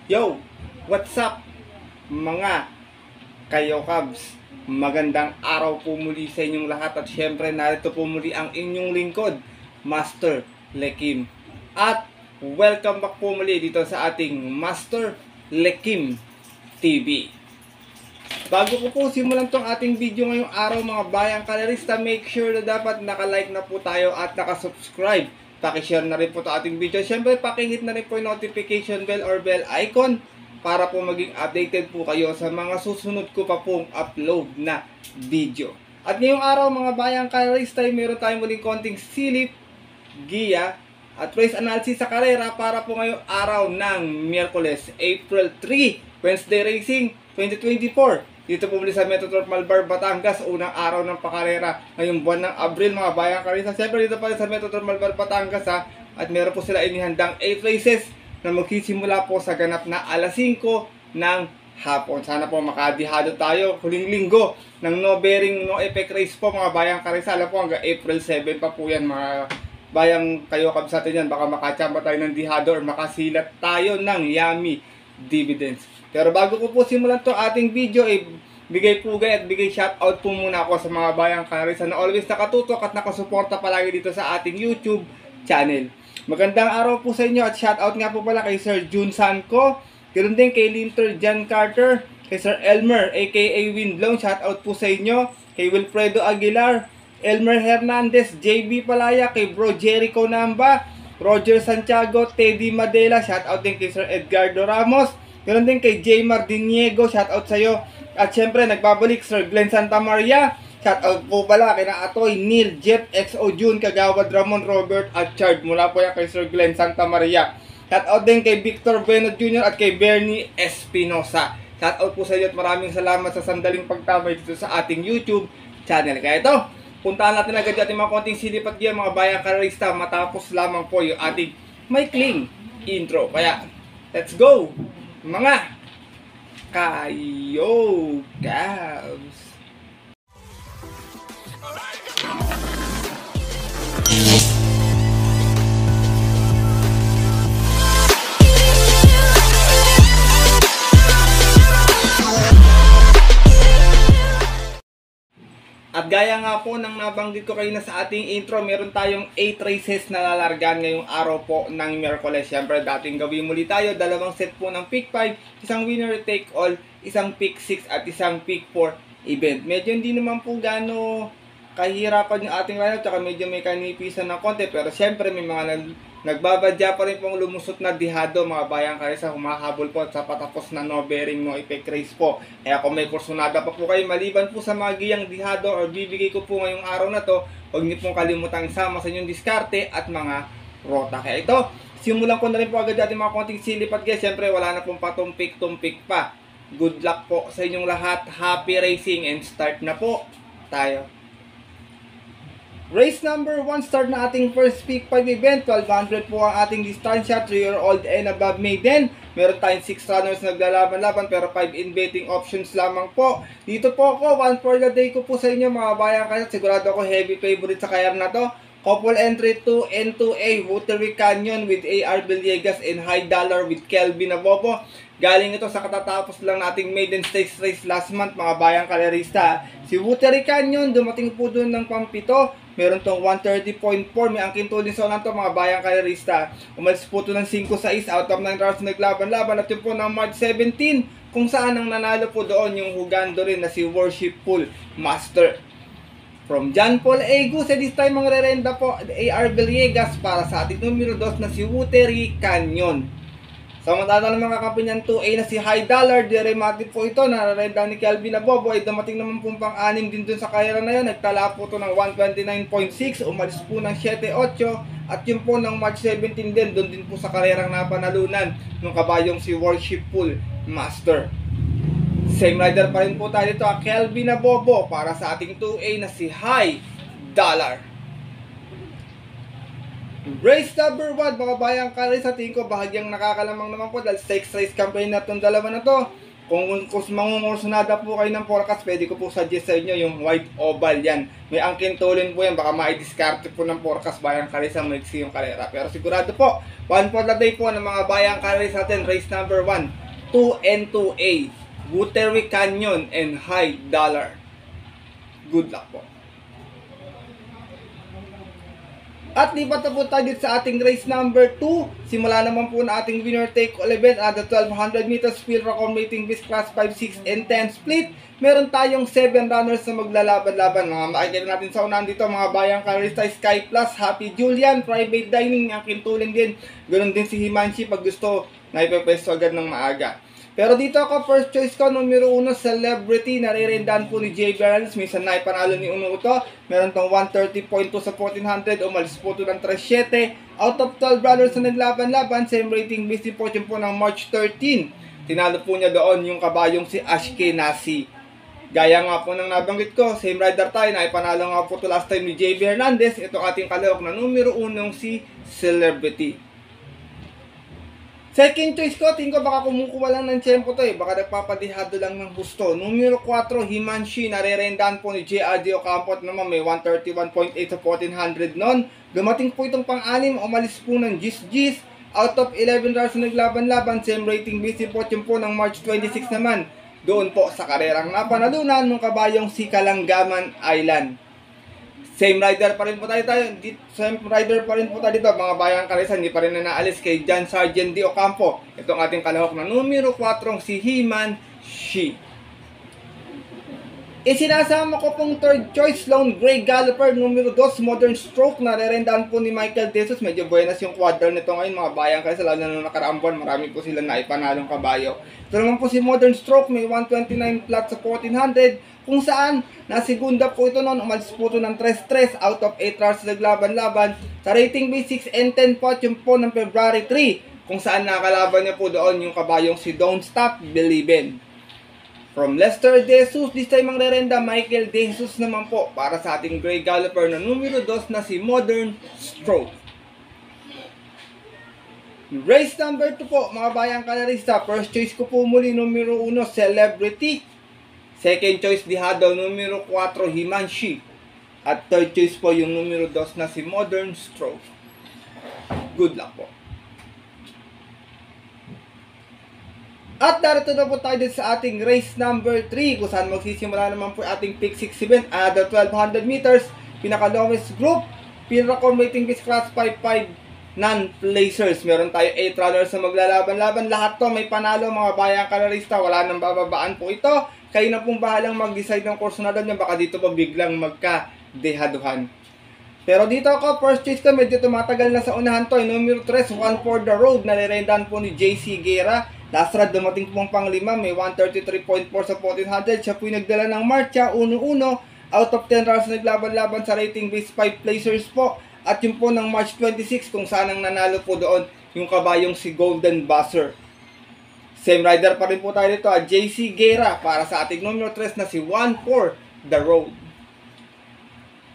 Yo! What's up mga kayo Cubs? Magandang araw po muli sa inyong lahat at syempre narito po muli ang inyong lingkod, Master Lekim. At welcome back po muli dito sa ating Master Lekim TV. Bago ko po simulan tong ating video ngayong araw mga bayang kalerista, make sure na dapat nakalike na po tayo at nakasubscribe. Pakishare na rin po ito ating video. Siyempre, pakihit na rin po yung notification bell or bell icon para po maging updated po kayo sa mga susunod ko pa pong upload na video. At ngayong araw mga bayang kalerista, meron tayong muling konting silip, giya, at race analysis sa karera para po ngayong araw ng Miyerkules, April 3, Wednesday Racing 2024. Dito po muli sa Metro Malbar, Batangas, unang araw ng pakarera ngayong buwan ng Abril mga bayang kalerista. Siyempre dito pa rin sa Metro Malbar, Batangas at meron po sila inihandang 8 races na magsisimula po sa ganap na alas 5 ng hapon. Sana po makadihado tayo huling linggo ng no bearing, no effect race po mga bayang kalerista. Alam po hanggang April 7 pa po yan mga bayang kayo Cubs natin yan. Baka makachamba tayo ng dihado or makasilat tayo ng yummy dividends. Pero bago ko po simulan to ating video, bigay pugay at bigay shoutout po muna ako sa mga bayang kalerista na always nakatutok at nakasuporta palagi dito sa ating YouTube channel. Magandang araw po sa inyo at shoutout nga po pala kay Sir Jun Sanco, ganoon din kay Linter John Carter, kay Sir Elmer aka Windlong, shoutout po sa inyo, kay Wilfredo Aguilar, Elmer Hernandez, JB Palaya, kay Bro Jericho Namba, Roger Santiago, Teddy Madela, shoutout din kay Sir Edgardo Ramos, ganoon din kay J. Mardiniego, shoutout sa iyo. At syempre nagbabalik Sir Glenn Santamaria, shoutout po pala kay Atoy, Neil, Jeff, XO June, Kagawad, Ramon, Robert at Chard. Mula po yan kay Sir Glenn Santamaria. Shoutout din kay Victor Bueno Jr. at kay Bernie Espinosa. Shoutout po sa iyo at maraming salamat sa sandaling pagtabay dito sa ating YouTube channel. Kaya ito, puntahan natin agad ating mga konting silip at giya mga bayang kalerista matapos lamang po yung ating maikling intro. Kaya, let's go! Mga kayo Cubs. At gaya nga po ng nabanggit ko kayo na sa ating intro, meron tayong 8 races na lalargan ngayong araw po ng Miyerkules. Siyempre, dating gawin muli tayo, dalawang set po ng pick 5, isang winner take all, isang pick 6 at isang pick 4 event. Medyo hindi naman po gano kahirapan yung ating lineup, tsaka medyo may kanipisan ng konti, pero siyempre may mga nagbabadya pa rin pong lumusot na dihado mga bayang kalerista, humahabol po sa patapos na no bearing, no effect race po. Kaya kung may kursunada pa po kayo maliban po sa mga giyang dihado or bibigay ko po ngayong araw na to, huwag niyo pong kalimutang isama sa inyong diskarte at mga rota. Kaya ito, simulan ko na rin po agad ating mga konting silip at guys, siyempre wala na pong patumpik-tumpik pa. Good luck po sa inyong lahat, happy racing and start na po tayo. Race number 1, start na ating first pick 5 event. 1200 po ang ating distansya, 3-year-old and above maiden. Meron tayong 6 runners naglalaban-laban pero 5 in betting options lamang po. Dito po ako, 1 for the day ko po sa inyo mga bayang kalerista. Sigurado ako heavy favorite sa kayar na to. Couple entry 2 and 2A, Watery Canyon with A.R. Villegas and High Dollar with Kelvin Abobo. Galing ito sa katatapos lang nating maiden stakes race last month mga bayang kalerista. Si Watery Canyon dumating po doon ng pampito. Meron tong 130.4. May angkin tulin sa ulan to mga bayang kalerista. Umalis po ito ng 5-6 out of 9 rounds naglaban-laban. At yun po ng March 17 kung saan ang nanalo po doon yung hugando rin na si Worshipful Master. From John Paul Agus, this time ang rerenda po A.R. Villegas para sa ating numero 2 na si Watery Canyon. Samantala ng mga kampinyan 2A na si High Dollar, derivate po ito na rerenda ni Kelvin Abobo ay dumating naman pong pang-anim din dun sa kayara na yun. Nagtala po ito ng 129.6, umalis po ng 7-8 at yun po ng March 17 din, doon din po sa karerang napanalunan ng kabayong si Worshipful Master. Same rider pa rin po tayo dito, Kelvin Abobo para sa ating 2A na si High Dollar. Race number 1 mga bayang kalerista, tingin ko bahagyang nakakalamang naman po dahil stakes race campaign na itong dalawa na to. Kung mangungursunada po kayo ng forecast, pwede ko po suggest sa inyo yung white oval yan. May angkintulin po yan, baka ma-discard po ng forecast bayang kalis ang maiksi yung kalera. Pero sigurado po, 1 for the day po ng mga bayang kalis natin, race number 1, 2 and 2A, Buttery Canyon and High Dollar. Good luck po. At lipat na po tayo dito sa ating race number 2. Simula naman po na ating winner take all event at the 1200 meters field record rating bis class 5, 6, and 10 split. Meron tayong 7 runners na maglalaban-laban. Mga makikita natin sa unahan dito, mga bayang karista, Sky Plus, Happy Julian, Private Dining, ang kintuling din. Ganon din si Himanshi pag gusto na ipepwesto agad ng maaga. Pero dito ako, first choice ko, numero 1, Celebrity. Narirendahan po ni Jay Berens. Minsan na ipanalo ni Uno ito. Meron tong 130.2 sa 1400. Umalis po ito ng 3.7. Out of 12 brothers na naglaban-laban, same rating based fortune po ng March 13. Tinalo po niya doon yung kabayong si Ashkenazi. Gaya nga po ng nabanggit ko, same rider tayo na ipanalo nga po ito last time ni JB Hernandez. Ito ating kalahok na numero 1 si Celebrity. Second choice ko, tingin ko baka kumukuha lang ng tiyempo to baka nagpapadihado lang ng gusto. Numero 4, Himanshi, nare-rendahan po ni J.R.D. Ocampo at naman may 131.8 sa 1400 noon. Dumating po itong pang-anim, umalis po ng Gis. Out of 11 rounds na naglaban-laban, same rating busy fortune po ng March 26 naman. Doon po sa karerang napanalunan ng kabayong si Kalangaman Island. Same rider pa rin po tayo dito, mga bayang kalisan, hindi pa rin na naalis kay John Sargent D. Ocampo. Itong ating kalahok na numero 4, si Himanshi. Isinasama ko pong third choice, Lone Grey Galloper, numero 2, Modern Stroke, na rerendahan po ni Michael Jesus. Medyo buenas yung quadra nito ngayon, mga bayang kalisan, lalo na nakaraang buwan, marami po sila na ipanalong kabayo. Ito naman po si Modern Stroke, may 129 flat sa 1400, kung saan nasigunda po ito noon, umalis po ito ng 3-3 out of 8 rounds naglaban-laban sa rating base 6 and 10 fortune po ng February 3, kung saan nakalaban niya po doon yung kabayong si Don't Stop Believin'. From Lester De Jesus, this time ang rerenda Michael De Jesus naman po para sa ating Grey Galloper na numero 2 na si Modern Stroke. Race number 2 po, mga bayang kalarista. First choice ko po muli, numero 1, Celebrity. Second choice, dihado, numero 4, Himanshi. At third choice po yung numero 2 na si Modern Stroke. Good luck po. At darito na po tayo sa ating race number 3, kung saan magsisimula naman po ating pick 6 event, the 1200 meters, pinaka-lowest group, pinaka rating base class 5-5 non-placers. Meron tayo 8 runners na maglalaban-laban. Lahat to may panalo, mga bayang kalarista. Wala nang bababaan po ito. Kayo na pong bahalang mag-decide ng kursunada nyo. Baka dito pa biglang magka-dehaduhan. Pero dito ako, first choice ko, medyo tumatagal na sa unahan to. Numero 3, One for the Road. Nare-rendahan po ni JC Guerra. Last ride, dumating pong pang-5. May 133.4 sa 1400. Siya po yung nagdala ng marcha. 1-1. Out of 10 rounds naglaban-laban sa rating base 5 placers po. At yun po ng March 26, kung saan ang nanalo po doon yung kabayong si Golden Buzzer. Same rider pa rin po tayo dito, JC Guerra, para sa ating numero 3 na si One for the Road.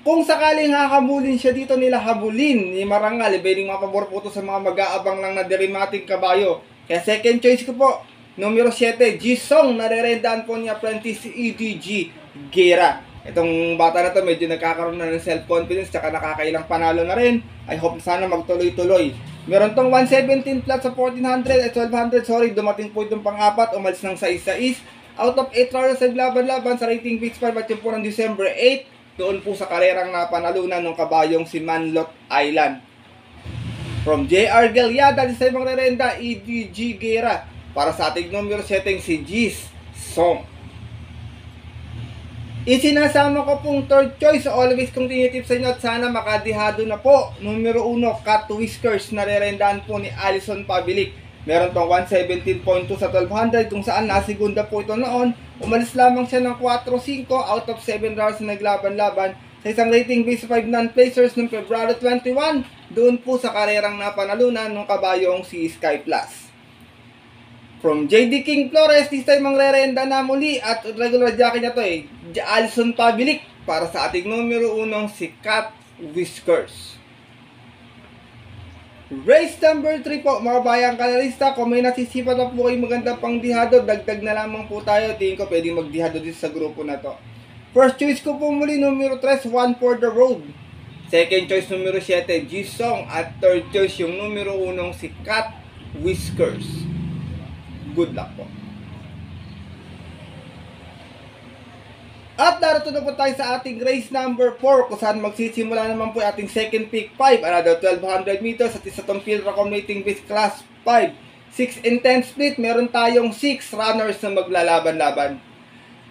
Kung sakaling hahabulin siya dito, nila habulin ni Marangal, ibeling mapabor po ito sa mga mag-aabang lang na derimating kabayo. Kaya second choice ko po, numero 7, Jisong, narerendaan po ni Apprentice EDG Guerra. Itong bata na to medyo nagkakaroon na ng self-confidence, tsaka nakakailang panalo na rin. I hope sana magtuloy-tuloy. Meron tong 117 flat sa 1400 at 1200, sorry, dumating po itong pang-apat, umalis ng 6-6. Out of 8 rounds sa laban-laban sa rating base 5 at yun po ng December 8, doon po sa karerang napanalunan ng kabayong si Manlot Island. From JR Galyada, di sa ibang rerenda, EDG Guerra, para sa ating numero setting si Jis Song. Isinasama ko pong third choice, always kong tinitip sa inyo at sana makadihado na po. Numero 1, Cat Whiskers, nare-rendahan po ni Alison Pabilik. Meron tong 117.2 sa 1200, kung saan nasigunda po ito noon. Umalis lamang siya ng 4-5 out of 7 rounds na naglaban-laban sa isang rating base 5 non-placers noong February 21, doon po sa karerang napanalunan ng kabayong si Sky Plus. From JD King Flores, this time ang rerenda na muli at regular jockey na to Alison Pabilik, para sa ating numero 1 si Cat Whiskers. Race number 3 po, mga bayang kalarista. Kung may nasisipat na po kayo maganda pang dihado, dagdag na lamang po tayo. Tingin ko pwede magdihado dito sa grupo na to. First choice ko po muli, numero 3, One for the Road. Second choice, numero 7, G-Song. At third choice, yung numero 1, si Cat Whiskers. Good luck po. At narito na po tayo sa ating race number 4, kung saan magsisimula naman po ating second pick 5, another 1200 meters at isa tong field accommodating base class 5. 6 and 10 split, meron tayong 6 runners na maglalaban-laban.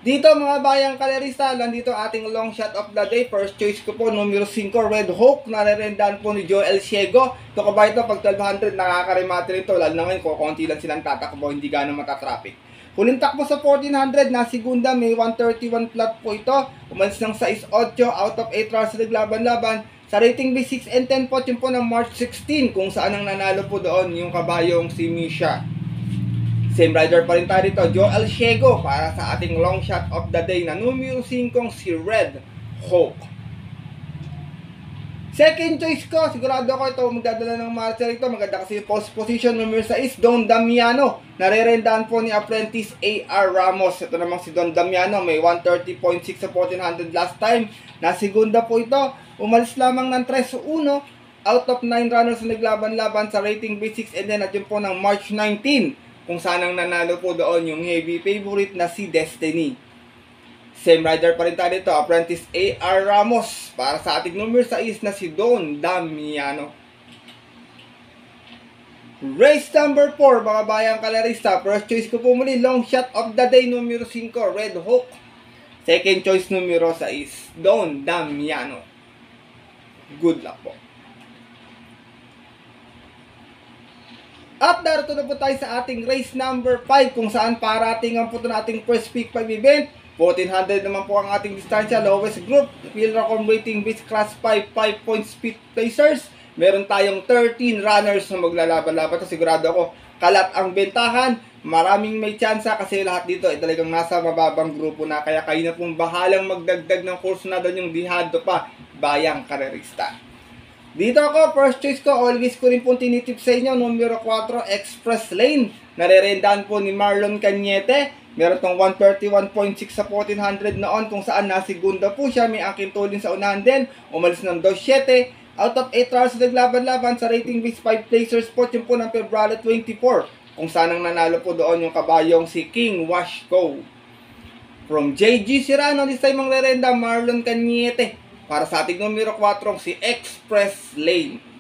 Dito mga bayang kalerista, nandito ating long shot of the day. First choice ko po, numero 5, Red Hawk, narerendahan po ni Joel Ciego. Ito kabayo ito, pag 1200, nakakarimate rin ito, lalo na ngayon, konti lang silang tatakbo, hindi gano'ng matatraffic. Huling takbo sa 1400, na segunda, may 131 flat po ito. Umalis ng 6-8 out of 8 rounds na naglaban-laban. Sa rating B6 and 10 po, yun po ng March 16, kung saan ang nanalo po doon yung kabayong si Misha. Same rider pa rin tayo dito, Joel Ciego, para sa ating long shot of the day na numero 5, si Red Hawk. Second choice ko, sigurado ako ito magdadala ng marcha rito. Maganda kasi yung post position, numero 6, Don Damiano. Narerendahan po ni Apprentice A.R. Ramos. Ito namang si Don Damiano, may 130.6 sa 1400 last time. Na segunda po ito, umalis lamang ng 3-1 out of 9 runners na naglaban-laban sa rating B6 and then at yun po ng March 19, kung saan ang nanalo po doon yung heavy favorite na si Destiny. Same rider pa rin tayo dito, Apprentice A.R. Ramos, para sa ating numero 6 na si Don Damiano. Race number 4, mga bayang kalarista. First choice ko po muli, long shot of the day, numero 5, Red Hawk. Second choice, numero 6, Don Damiano. Good luck po. At narito na po tayo sa ating race number 5, kung saan parating po ito nating first pick 5 event. 1400 naman po ang ating distansya, lowest group, field accommodating base class 5, 5 point speed placers. Meron tayong 13 runners na maglalaban-laban. So, sigurado ako, kalat ang bentahan. Maraming may tsansa kasi lahat dito ay talagang nasa mababang grupo na. Kaya kayo na pong bahalang magdagdag ng course na doon yung dihado pa, bayang karerista. Dito ako, first choice ko, always ko rin pong tinitip sa inyo, numero 4, Express Lane. Narerendahan po ni Marlon Cañete. Meron tong 131.6 sa 1400 noon, kung saan nasigunda po siya. May aking tulin sa unahan din. Umalis ng 2-7. Out of 8 rounds na naglaban-laban sa rating base 5 placers po. Yun po ng February 24. Kung saan ang nanalo po doon yung kabayong si King Washco. From JG Serrano, this time ang lerenda, Marlon Cañete. Para sa ating numero 4, si Express Lane.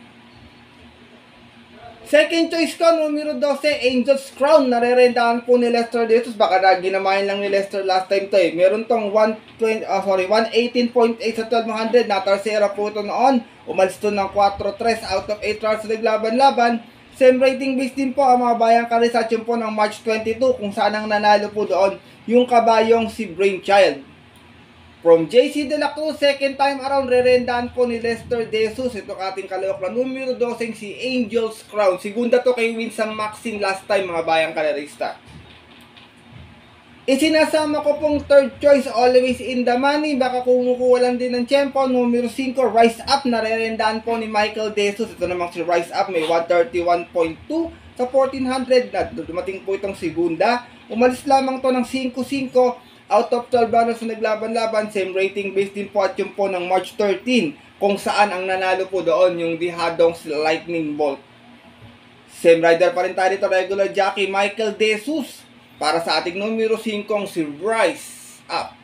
Second choice ko, numero 12, Angel's Crown. Narerendahan po ni Lester dito. Baka ginamahin lang ni Lester last time to eh. Meron tong 118.8 sa 1200. Natarsera po ito noon. Umalis ito ng 4-3 out of 8 rounds na naglaban-laban. Same rating base din po ang mga bayang karisasyon po ng March 22, kung saan ang nanalo po doon yung kabayong si Brainchild. From JC De La Cruz, second time around, rerendahan po ni Lester De Jesus. Ito ating kalawak na numero 12, si Angel's Crown. Segunda to kay Winsam Maxine last time, mga bayang kalerista. Isinasama ko pong third choice, always in the money. Baka kumukuha lang din ng tiyempo. Numero 5, Rise Up. Narerendahan po ni Michael De Jesus. Ito namang si Rise Up, may 131.2 sa 1400. Na dumating po itong segunda. Umalis lamang to ng 5-5. Out of 12 runners na naglaban-laban, same rating base din po at yung po ng March 13, kung saan ang nanalo po doon yung dihadong Lightning Bolt. Same rider pa rin tayo dito, regular jockey Michael De Jesus, para sa ating numero 5, si Rise Up.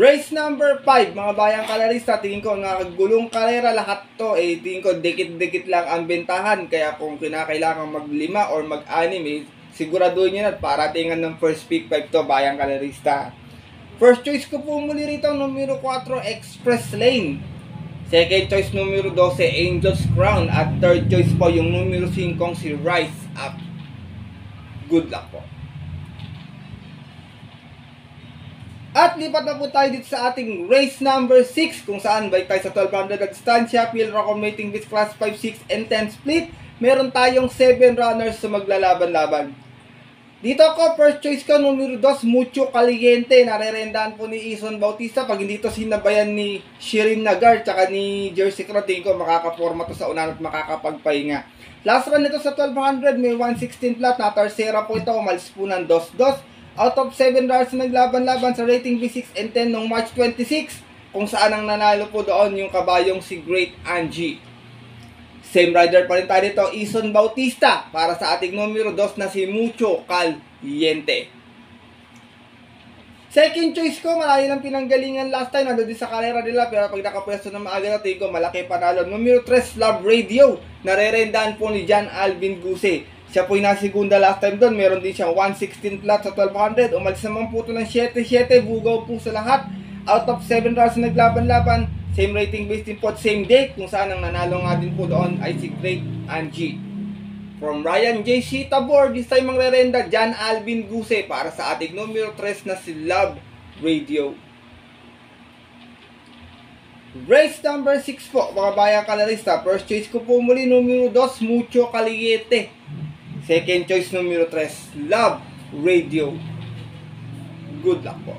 Race number 5, mga bayang kalarista, tingin ko nakagulong karera lahat to, tingin ko dikit-dikit lang ang bentahan, kaya kung kinakailangan mag-5 or mag-6, siguraduhin nyo na at paratingan ng first pick 5 to, bayang kalerista. First choice ko po muli rito, numero 4, Express Lane. Second choice, numero 12, Angel's Crown. At third choice po, yung numero 5, si Rise Up. Good luck po. At lipat na po tayo dito sa ating race number 6, kung saan balik tayo sa 1200 na distansya, field accommodating base class 5, 6, and 10 split. Meron tayong 7 runners sa maglalaban-laban. Dito ako, first choice ko, numero 2, Mucho Caliente. Narerendahan po ni Ison Bautista. Pag hindi to sinabayan ni Shirin Nagar tsaka ni Jersey Crow, tingin ko makakaporma to sa unahan at makakapagpahinga. Last run nito sa 1200, may 116 flat. Na tercera po ito, umalis po ng 2-2. Out of 7 runners na naglaban-laban sa rating B6 and 10 noong March 26, kung saan ang nanalo po doon yung kabayong si Great Angie. Same rider pa rin tayo dito, Ison Bautista, para sa ating numero 2 na si Mucho Caliente. Second choice ko, marami lang pinanggalingan last time, nandun din sa karera nila, pero pag nakapwesto na maaga na, tingin ko malaki panalo. Numero 3, Love Radio, narerendahan po ni John Alvin Guse. Siya po yung nasigunda last time doon, meron din siyang 116 flat sa 1200, umalis naman po ito ng 7-7, bugaw po sa lahat. Out of 7 rounds na naglaban-laban, same rating based din po at same date, kung saan ang nanalo nga din po doon ay si Great Angie. From Ryan J.C. Tabor, this time ang rerenda, John Alvin Guse, para sa ating numero 3 na si Love Radio. Race number 6 po, mga bayang kalarista. First choice ko po muli, numero 2, Mucho Caliente. Second choice, numero 3, Love Radio. Good luck po.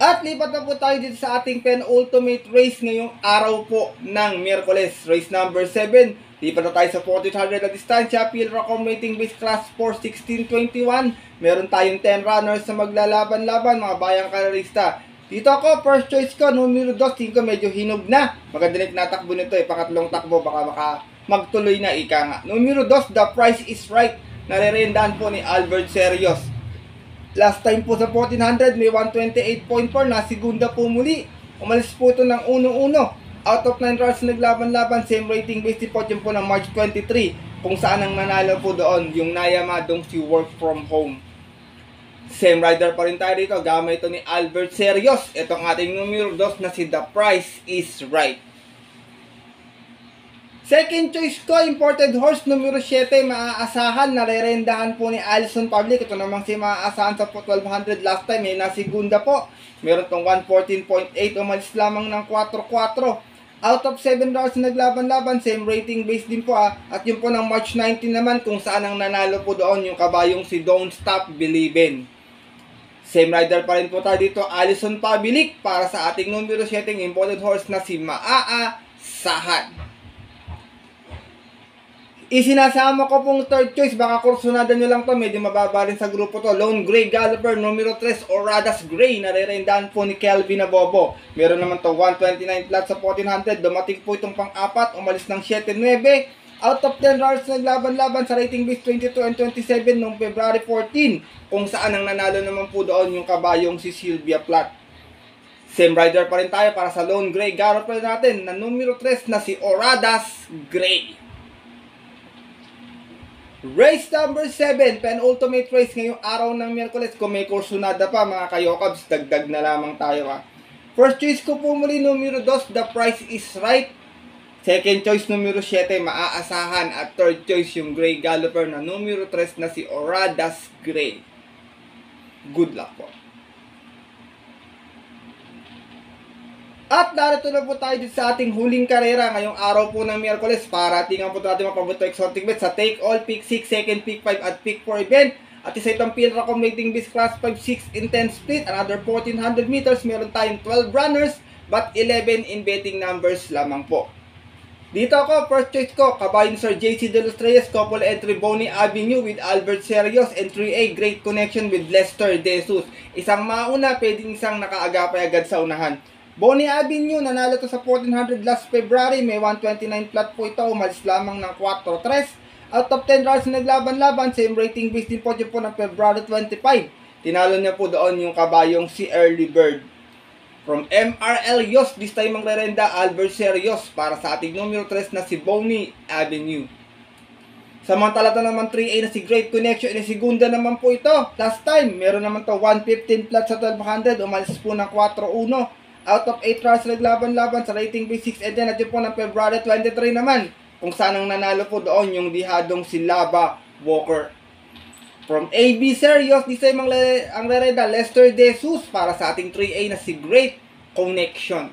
At lipat na po tayo dito sa ating penultimate race ngayong araw po ng Miyerkules. Race number 7. Lipat na tayo sa 1400 na distansya. PhilRacom rating base class 416.21. Meron tayong 10 runners na maglalaban-laban, mga bayang karerista. Dito ako, first choice ko, numero 2. Tingin ko medyo hinog na. Maganda na natakbo nito eh. Pangatlong takbo, baka magtuloy na, ika nga. Numero 2, The Price is Right. Narerendahan po ni Albert Serios. Last time po sa 1400, may 128.4 na segunda po muli. Umalis po ito ng 1-1. Out of 9 rounds naglaban-laban, same rating based po yun po ng March 23, kung saan ang nanalo po doon yung nayamadong si Work From Home. Same rider pa rin tayo dito, gamay ito ni Albert Serios. Ito ang ating numero 2 na si The Price is Right. Second choice ko, imported horse, numero 7, maaasahan, narerendahan po ni Alison Public. Ito namang si maaasahan sa 1200 last time, may nasigunda po. Meron tong 114.8, umalis lamang ng 4-4. Out of 7 rounds na naglaban-laban, same rating base din po At yun po ng March 19 naman, kung saan ang nanalo po doon yung kabayong si Don't Stop Believin'. Same rider pa rin po tayo dito, Alison Public, para sa ating numero 7, imported horse na si Maaasahan. Isinasama ko pong third choice, baka kursunada nyo lang to, medyo mababa rin sa grupo to. Lone Grey Galloper, numero 3, Oradas Gray, narerendahan po ni Kelvin Abobo. Meron naman to 129 flat sa 1400, dumating po itong pang-apat, umalis ng 7-9. Out of 10 rounds naglaban-laban sa rating base 22 and 27 noong February 14, kung saan ang nanalo naman po doon yung kabayong si Sylvia Plath. Same rider pa rin tayo para sa Lone Grey Galloper natin na numero 3 na si Oradas Gray. Race number 7, penultimate race ngayong araw ng Miyerkules. Kung may kursunada pa mga kayokabs, dagdag na lamang tayo First choice ko po muli, numero 2, The Price is Right. Second choice, numero 7, maaasahan. At third choice, yung Grey Galloper na numero 3 na si Oradas Gray. Good luck po. At narito na po tayo dito sa ating huling karera ngayong araw po ng Miyerkules. Para tingnan po natin mga paborito exotic bet sa Take All, Pick 6, Second Pick 5 at Pick 4 event. At isa itong PhilRacom rating base class 5, 6 in 10 split. Another 1400 meters. Meron tayong 12 runners but 11 in betting numbers lamang po. Dito ako, first choice ko, kabayan Sir JC De Los Reyes, couple entry Bonnie Avenue with Albert Serios, and 3A Great Connection with Lester De Jesus. Isang mauna, pwedeng isang nakaagapay agad sa unahan. Bonnie Avenue, nanalo to sa 1400 last February, may 129 flat po ito, umalis lamang ng 4-3. Out of 10 rounds na naglaban-laban, same rating base din po dyan po ng February 25. Tinalo niya po doon yung kabayong si Early Bird. From MRL Yos, this time ang rerenda, Albert Serios, para sa ating numero 3 na si Bonnie Avenue. Samantala to naman 3A na si Great Connection, na segunda naman po ito. Last time, meron naman to 115 flat sa 1200, umalis po ng 4-1. Out of 8 rounds naglaban-laban sa rating base 6 and then at yun po ng February 23 naman, kung saan ang nanalo po doon yung dihadong si Lava Walker. From AB Serios, this time ang rereda, Lester De Jesus, para sa ating 3A na si Great Connection.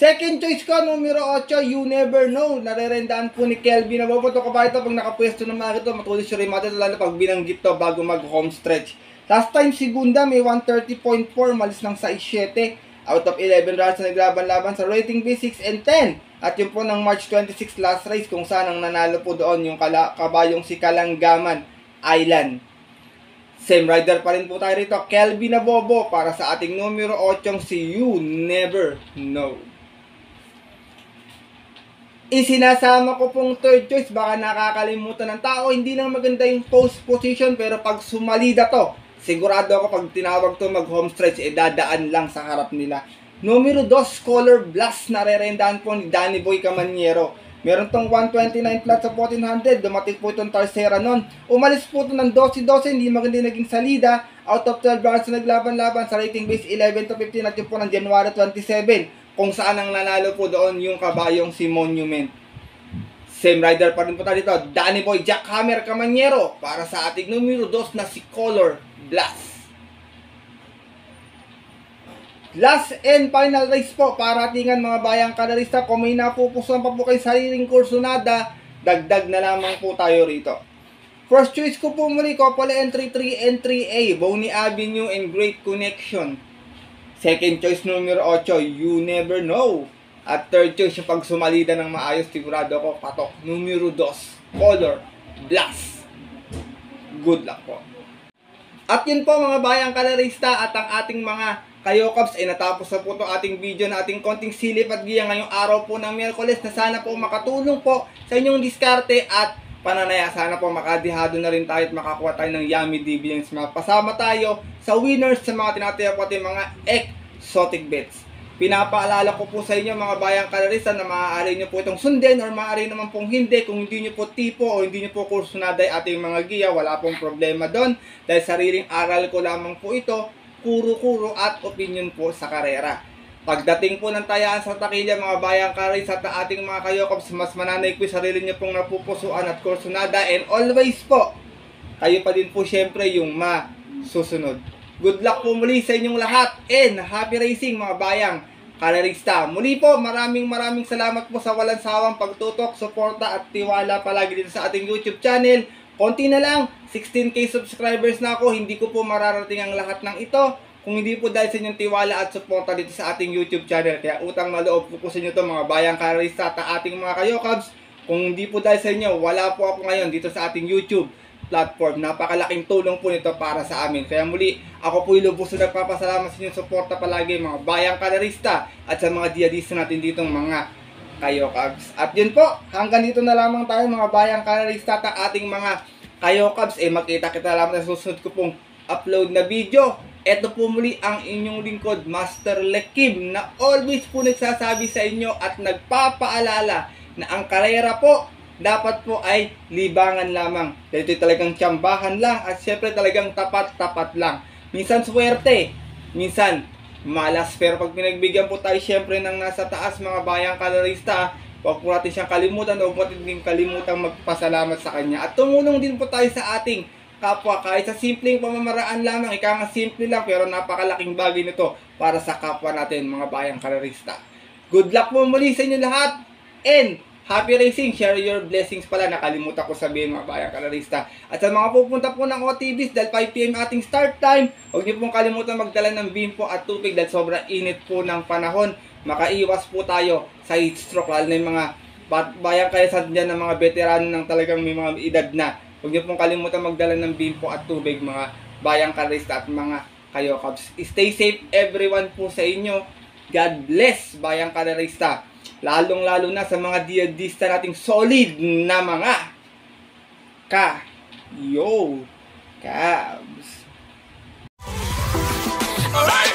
Second choice ko, numero 8, You Never Know. Narerendaan po ni Kelvin na bobo. Ito kabahay ito, pag nakapwesto ng mga ito, matuloy siya rin mati ito, lalo pag binanggit to bago mag-home stretch. Last time, segunda, may 130.4, malis ng 6-7. Out of 11 rounds na naglaban-laban sa rating B6 and 10. At yun po ng March 26 last race, kung saan ang nanalo po doon yung kabayong si Kalanggaman Island. Same rider pa rin po tayo rito, Kelvin na bobo, para sa ating numero 8, si You Never Know. Isinasama ko pong third choice, baka nakakalimutan ng tao, hindi lang maganda yung post position, pero pag sumalida to, sigurado ako pag tinawag to mag home stretch, dadaan lang sa harap nila. Numero 2, Color Blast, narerendaan po ni Danny Boy Camaniero. Meron tong 129 flat sa 1400, dumating po itong Tercera nun. Umalis po ito ng 12-12, hindi maganda naging salida. Out of 12 rounds na naglaban-laban sa rating base 11-15 at yun po ng January 27. Kung saan ang nanalo po doon yung kabayong si Monument. Same rider pa rin po tayo dito, Danny Boy Jackhammer Camaniero, para sa ating numero 2 na si Color Blast. Last and final race po, paratingan mga bayang kalarista. Kung may napupusuan pa po kayo sariling kursunada, dagdag na lamang po tayo rito. First choice ko po muli, Coppola Entry 3 and 3A, Bonnie Avenue and Great Connection. Second choice, numero 8, You Never Know. At third choice, yung pag sumalida ng maayos, sigurado ko, patok. Numero 2, Color Blast. Good luck po. At yun po mga bayang kalarista, at ang ating mga Kayokabs ay natapos na po itong ating video na ating konting silip at giya ngayong araw po ng Miyerkules, na sana po makatulong po sa inyong diskarte at pananaya. Sana po makadihado na rin tayo at makakuha tayo ng yummy dividends. Mapasama tayo sa winners sa mga tinataya po ating mga exotic bets. Pinapaalala ko po sa inyo mga bayang kalarista na maaari nyo po itong sundin or maaari naman pong hindi. Kung hindi nyo po tipo o hindi nyo po kursunaday ating mga giya, wala pong problema doon. Dahil sariling aral ko lamang po ito, kuro-kuro at opinion po sa karera. Pagdating po ng tayaan sa takilya mga bayang kalarista at ating mga Kayokabs, mas mananay ko sarili nyo pong napupusuan at kursunada, and always po, kayo pa din po syempre yung masusunod. Good luck po muli sa inyong lahat and happy racing mga bayang kalarista. Muli po, maraming salamat po sa walang sawang pagtutok, suporta at tiwala palagi dito sa ating YouTube channel. Konti na lang, 16k subscribers na ako, hindi ko po mararating ang lahat ng ito kung hindi po dahil sa inyong tiwala at suporta dito sa ating YouTube channel. Kaya utang na loob po sa inyo to mga bayang kalarista at ating mga Kayokabs. Kung hindi po dahil sa inyo, wala po ako ngayon dito sa ating YouTube platform. Napakalaking tulong po nito para sa amin. Kaya muli, ako po lubos na nagpapasalamat sa inyong suporta palagi mga bayang kalarista at sa mga diadista natin ditong mga Kayokabs. At yun po, hanggang dito na lamang tayo mga bayang kalarista at ating mga Kayokabs. Makita-kita lamang sa susunod ko pong upload na video. Ito po muli ang inyong lingkod, Master Lekim, na always po nagsasabi sa inyo at nagpapaalala na ang karera po dapat po ay libangan lamang. Dahil ito talagang tsambahan lang at syempre talagang tapat-tapat lang. Minsan swerte, minsan malas, pero pag pinagbigyan po tayo syempre ng nasa taas mga bayang kalarista, huwag po natin siyang kalimutan, huwag po natin kalimutan magpasalamat sa kanya. At tumulong din po tayo sa ating kapwa kahit sa simpleng pamamaraan lamang. Ika nga simple lang pero napakalaking bagay nito para sa kapwa natin mga bayang kalarista. Good luck po muli sa inyo lahat and happy racing. Share your blessings pala, nakalimutan ko sabihin mga bayang kalarista. At sa mga pupunta po ng OTBs dahil 5 PM ating start time, huwag niyo pong kalimutan magdala ng bimpo at tubig dahil sobrang init po ng panahon. Makaiwas po tayo sa heat stroke, lalo na yung mga bayang kalarista dyan ng mga veterano ng talagang may mga edad na. Huwag niyo pong kalimutan magdala ng bimpo at tubig mga bayang kalarista at mga Kayokabs. Stay safe everyone po sa inyo. God bless bayang kalarista. Lalong-lalo na sa mga diadista nating solid na mga Kayokabs. Alright!